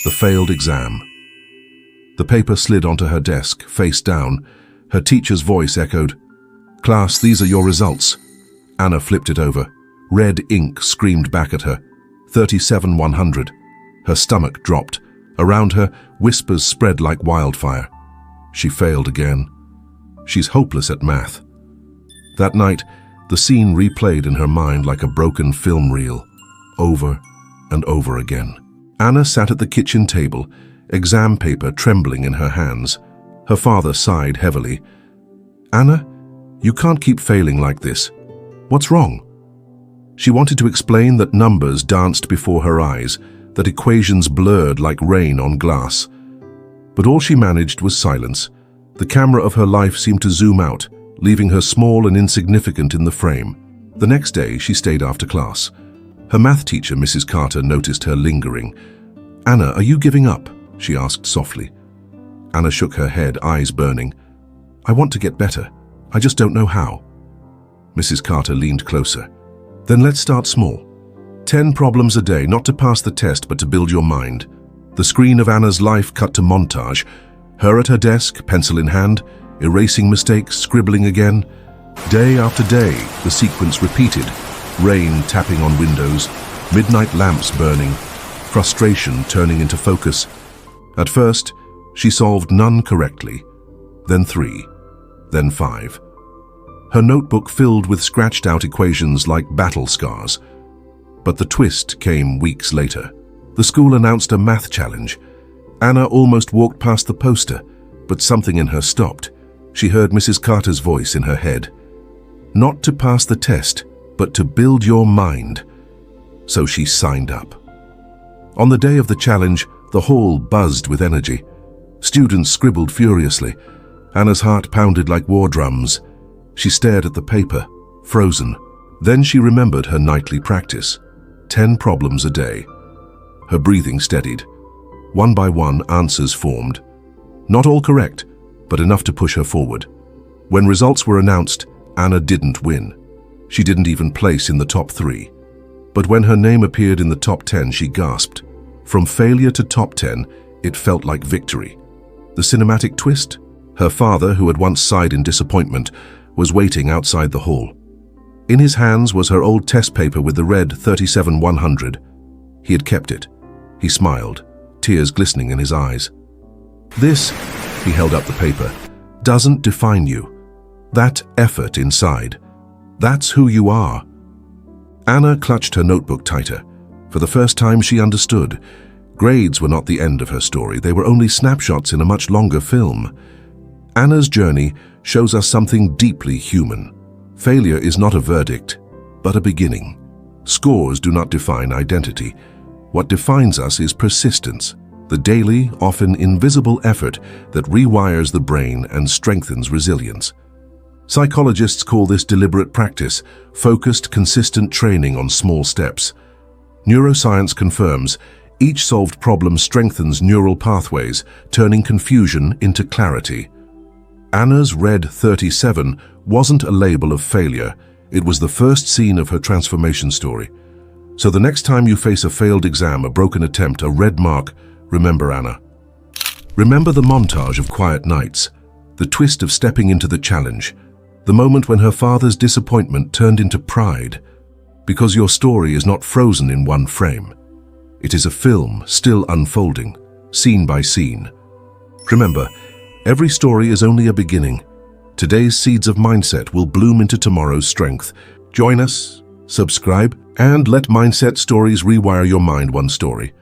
The failed exam. The paper slid onto her desk, face down. Her teacher's voice echoed, "Class, these are your results." Anna flipped it over. Red ink screamed back at her. 37,100. Her stomach dropped. Around her, whispers spread like wildfire. She failed again. She's hopeless at math. That night, the scene replayed in her mind like a broken film reel, over and over again. Anna sat at the kitchen table, exam paper trembling in her hands. Her father sighed heavily. "Anna, you can't keep failing like this. What's wrong?" She wanted to explain that numbers danced before her eyes, that equations blurred like rain on glass. But all she managed was silence. The camera of her life seemed to zoom out, leaving her small and insignificant in the frame. The next day, she stayed after class. Her math teacher, Mrs. Carter, noticed her lingering. "Anna, are you giving up?" she asked softly. Anna shook her head, eyes burning. "I want to get better. I just don't know how." Mrs. Carter leaned closer. "Then let's start small. 10 problems a day, not to pass the test, but to build your mind." The screen of Anna's life cut to montage. Her at her desk, pencil in hand, erasing mistakes, scribbling again. Day after day, the sequence repeated. Rain tapping on windows, midnight lamps burning, frustration turning into focus. At first, she solved none correctly, then 3, then 5. Her notebook filled with scratched-out equations like battle scars. But the twist came weeks later. The school announced a math challenge. Anna almost walked past the poster, but something in her stopped. She heard Mrs. Carter's voice in her head. Not to pass the test, but to build your mind. So she signed up. On the day of the challenge, the hall buzzed with energy. Students scribbled furiously. Anna's heart pounded like war drums. She stared at the paper, frozen. Then she remembered her nightly practice. 10 problems a day. Her breathing steadied. One by one, answers formed. Not all correct, but enough to push her forward. When results were announced, Anna didn't win. She didn't even place in the top 3. But when her name appeared in the top 10, she gasped. From failure to top 10, it felt like victory. The cinematic twist? Her father, who had once sighed in disappointment, was waiting outside the hall. In his hands was her old test paper with the red 37,100. He had kept it. He smiled, tears glistening in his eyes. "This," he held up the paper, "doesn't define you. That effort inside, that's who you are." Anna clutched her notebook tighter. For the first time, she understood. Grades were not the end of her story. They were only snapshots in a much longer film. Anna's journey shows us something deeply human. Failure is not a verdict, but a beginning. Scores do not define identity. What defines us is persistence, the daily, often invisible effort that rewires the brain and strengthens resilience. Psychologists call this deliberate practice, focused, consistent training on small steps. Neuroscience confirms each solved problem strengthens neural pathways, turning confusion into clarity. Anna's red 37 wasn't a label of failure. It was the first scene of her transformation story. So the next time you face a failed exam, a broken attempt, a red mark, remember Anna. Remember the montage of quiet nights, the twist of stepping into the challenge, the moment when her father's disappointment turned into pride. Because your story is not frozen in one frame. It is a film still unfolding, scene by scene. Remember, every story is only a beginning. Today's seeds of mindset will bloom into tomorrow's strength. Join us, subscribe, and let Mindset Stories rewire your mind one story